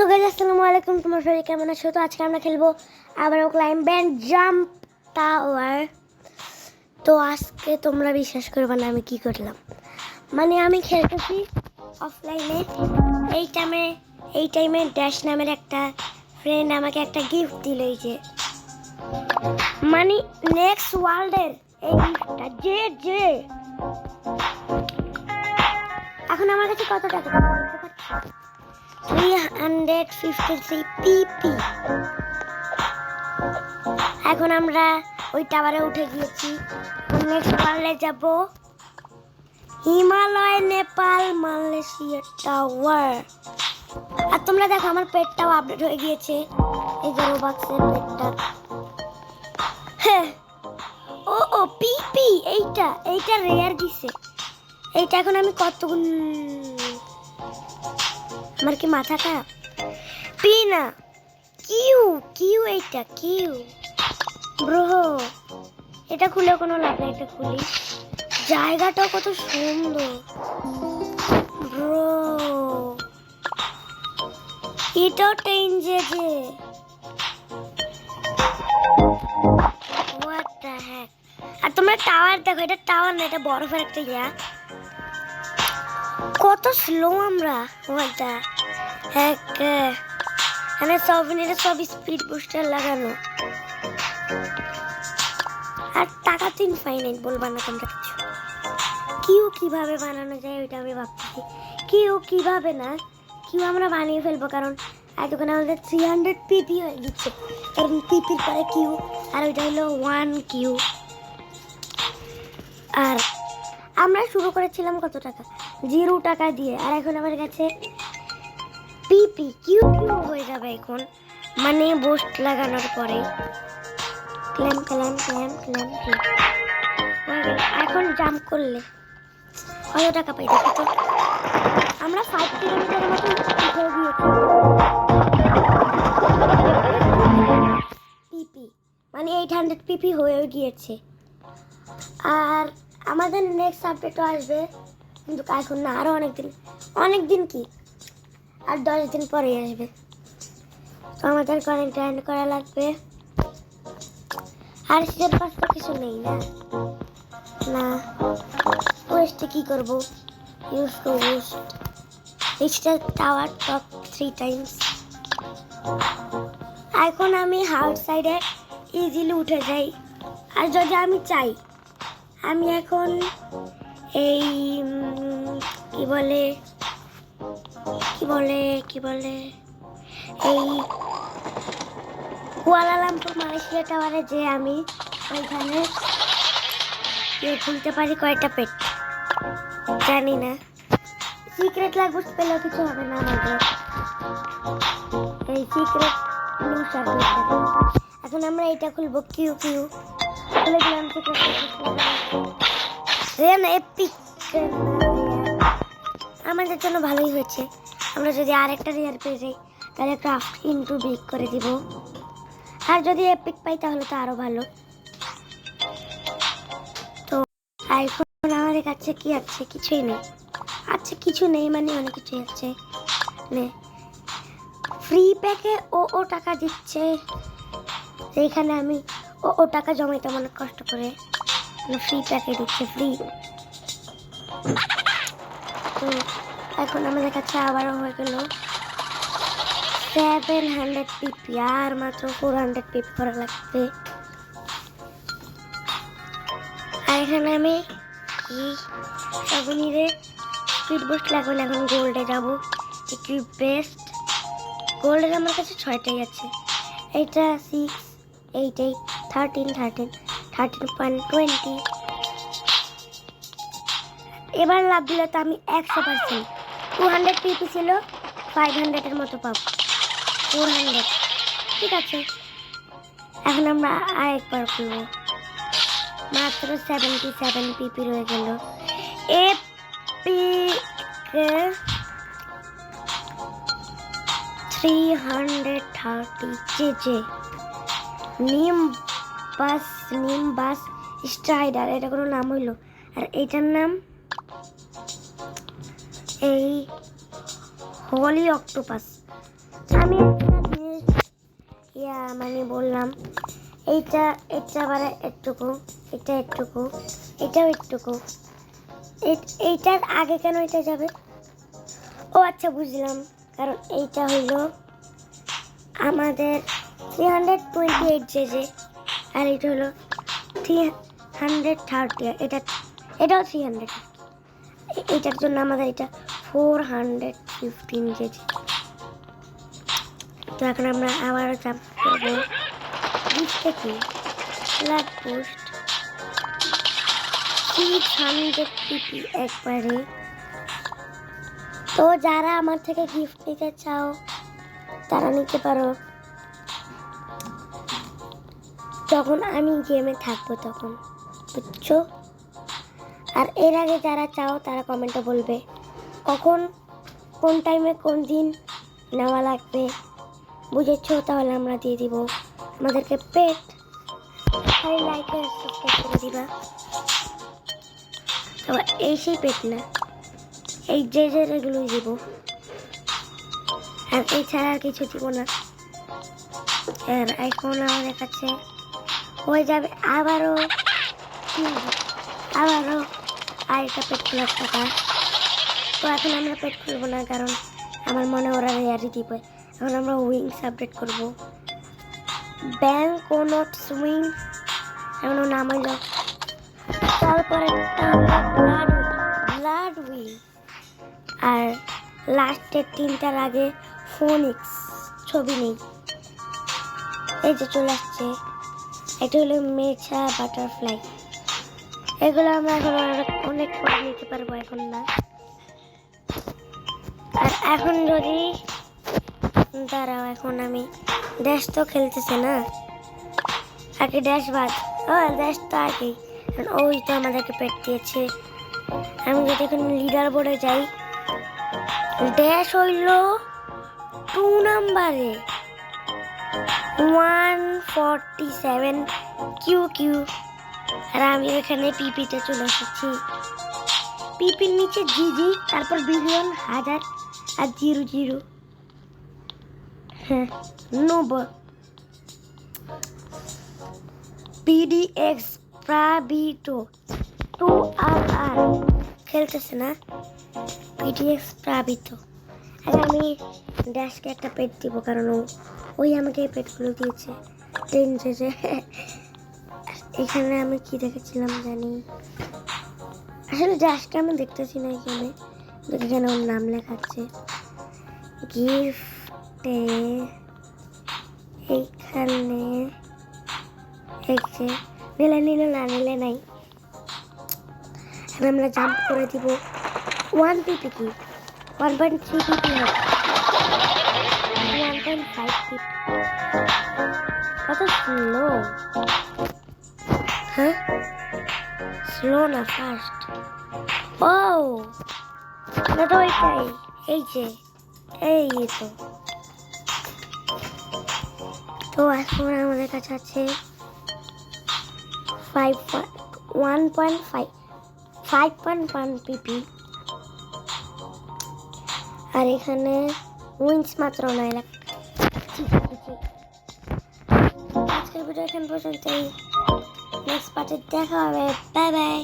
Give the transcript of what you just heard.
Guys আসসালামু আলাইকুম, তোমরা সবাই কেমন আছো? তো আজকে আমরা খেলবো আবারও ক্লাইম্ব এন্ড জাম্প টাওয়ার। তো আজকে তোমরা বিশ্বাস করবে না আমি কি করলাম। মানে আমি খেলতেছি অফলাইনে। এই টাইমে ড্যাশ নামের একটা ফ্রেন্ড আমাকে একটা গিফট দিল, এই যে মানে নেক্সট ওয়ার্ল্ডের এই গিফটটা। যে এখন আমার কাছে কত টাকা? 353 পিপি। এখন আমরা ওই টাওয়ারে উঠে গিয়েছি। নেক্সট ওয়ার্ল্ডে যাব, হিমালয়, নেপাল, মালয়েশিয়া টাওয়ার। আর তোমরা দেখো আমার পেটটাও আপডেট হয়ে গিয়েছে, এই যে রোবাক্সের পেটটা। হ্যাঁ, ও পিপি, এইটা রেয়ার দিছে। এইটা এখন আমি কতগুণ, আমার কি মাথা খারাপ? পি না, কিউ এইটা কিউ ব্রো। এটা খুলে কোনো লাভ নেই, এটা খুলি। জায়গাটাও কত সুন্দর ব্রো। এটাও ডেঞ্জার যে, হোয়াট দ্য হেক। আর তোমরা টাওয়ার দেখো, এটা টাওয়ার না, এটা বরফের একটা ইয়া। কত স্লো আমরা, হোয়াট দ্য হেক। মানে সব স্পিড বুস্টার লাগানো। আর টাকা তো ইনফাইনাইট, বলবা না তোমরা কিছু। কিভাবে বানানো যায় ওইটা আমি ভাবতেছি। কিভাবে না, আমরা বানিয়ে ফেলবো, কারণ এতক্ষণ আমাদের 300 পিপি হয়ে গেছে। কারণ পিপির পরে কিউ, আর ওইটা হলো 1 কিউ। আর আমরা শুরু করেছিলাম কত টাকা? 0 টাকা দিয়ে। আর এখন আমার কাছে পিপি কিউ হয়ে যাবে এখন, মানে বুস্ট লাগানোর পরে। ক্ল্যাম। এখন জাম্প করলে কত টাকা পাই দেখো তো। আমরা 5 কিলোমিটারের মতো উঠে গিয়েছি। পিপি মানে 800 পিপি হয়ে গিয়েছে। আর আমাদের নেক্সট আপডেটও আসবে, কিন্তু এখন না, আরও অনেক দিন কি, আর 10 দিন পরে আসবে। তো আমাদের কোয়ারেন্টাইন করা লাগবে। আর সিজন পাস তো কিছু নেই না ওয়েস্টে কি করব? ইউজ টু ওয়েস্ট এইচটা টাওয়ার টপ 3 টাইমস। এখন আমি হাউস সাইডে ইজিলি উঠে যাই। আর যদি আমি চাই, আমি এখন এই কি বলে এই কুয়ালালামপুর মালয়েশিয়া টাওয়ারে যে আমি ওইখানে খুলতে পারি কয়টা পেট জানি না। সিক্রেট লাগবে, পেলেও কিছু হবে না আমাদের। এই সিক্রেট এখন আমরা এটা খুলবো। কিউ খুলে দিলাম। আমাদের জন্য ভালোই হয়েছে। আমরা যদি আরেকটা রেয়ার পেয়ে যাই তাহলে ক্রাফট ইনটু বিগ করে দিব। আর যদি এপিক পাই তাহলে তো আরো ভালো। তো এখন আমাদের কাছে কি আছে? কিছুই নেই। আচ্ছা কিছু নেই মানে অনেক কিছুই আছে। ফ্রি প্যাকে ও টাকা দিচ্ছে, সেইখানে আমি ও টাকা জমাইতে অনেক কষ্ট করে। ফ্রি প্যাকে দিচ্ছে, ফ্রি। তো এখন আমাদের কাছে আবারও হয়ে গেল 700 পিপি। আর মাত্র 400 পিপি করা লাগবে। আর এখানে আমি সবনিরে স্পিড বুস্ট লাগবে। এখন গোল্ডে যাবো, একটু বেস্ট। গোল্ডের আমার কাছে 6টাই আছে। এইটা 6, 8, 13.20। এবার লাভ দিলে তো আমি 100%। 200 পিপি ছিল, 500-এর মতো পাবো। 400 ঠিক আছে। এখন আমরা আরেকবার খুলবো। মাত্র 77 পিপি রয়ে গেল। এপিক 330 যে নিমবাস স্ট্রাইডার, এটা কোনো নাম হইলো। আর এইটার নাম এই হলি অক্টোপাস। আমি একটা জিনিস মানে বললাম, এইটা আবার একটুকু, এটা একটুকু, এটাও একটুকু, এইটার আগে কেন এটা যাবে? ও আচ্ছা বুঝলাম, কারণ এইটা হইলো আমাদের 328 জেজে, আর এটা হলো 330, এটাও 300, এটার জন্য আমাদের এটা 415 জেজে। তো এখন আমরা আবারও চাপ করবো। লিস্টে কি ফ্ল্যাট পোস্ট 600 পিপি একবারে। তো যারা আমার থেকে গিফট নিতে চাও তারা নিতে পারো, যখন আমি গেমে থাকবো তখন, বুঝছো? আর এর আগে যারা চাও তারা কমেন্টে বলবে কখন, কোন টাইমে, কোন দিন নেওয়া লাগবে, বুঝেছো? তাহলে আমরা দিয়ে দিব আমাদেরকে পেট। খালি লাইক আর সাবস্ক্রাইব করে দিবা। তবে এই সেই পেট না, এই যে এগুলোই দিব, আর এছাড়া আর কিছু দিব না। আর এখন আমাদের কাছে হয়ে যাবে আবারও আরেকটা পেট খোলার টাকা। তো এখন আমরা পেট খুলবো না, কারণ আমার মনে ওরা রেয়ারি দিবে। এখন আমরা উইংস আপডেট করবো। ব্যাংক ও নট সুইং এখন নাম হইল। তারপরে ব্লাড উইং, আর লাস্টের তিনটার আগে ফোনিক্স ছবি নেই, এই যে চলে আসছে। এটা হলো মেছা বাটারফ্লাই। এগুলো আমরা এখন অনেক পরে নিতে পারবো, এখন না। আর এখন যদি দাঁড়াও, এখন আমি ড্যাশ তো খেলতেছে না, আগে ড্যাশ বাদ, ড্যাশ তো আগেই, ওই তো আমাদেরকে পেট দিয়েছে। আমি যদি এখন লিডার বোর্ডে যাই, ড্যাশ হইল 2 নাম্বারে 147 কিউ। আর আমি এখানে পিপিতে চলে এসেছি। পিপির নিচে জিজি, তারপর বিলিয়ন, হাজার, আর 00। হ্যাঁ, নোব পিডিএক্স প্রাবিটো 2RR খেলতেছে না, পিডিএক্স প্রাবিটো। আর আমি ড্যাশকে একটা পেট দিব, কারণ ওই আমাকে এই পেটগুলো দিয়েছে। যে এখানে আমি কি দেখেছিলাম জানি, আসলে ড্যাশকে আমি দেখতেছি না এখানে, এখানে ওর নাম লেখা আছে গিফটে। এইখানে নিলে নাই। এখন আমরা জাম্প করে দিব 1 পিপি কি 1.3 পিপি হবে, 1.5 পিপি। কত স্লো! হ্যাঁ, স্লো না ফাস্ট। ও না, তো ওইটাই, এই যে এই তো এখন আমাদের কাছে আছে 5.1 পিপি। আর এখানে উইন্স মাত্র 9 লাখ। আজকের ভিডিও এখান পর্যন্তই। নেক্সট পার্টে দেখা হবে। Bye bye.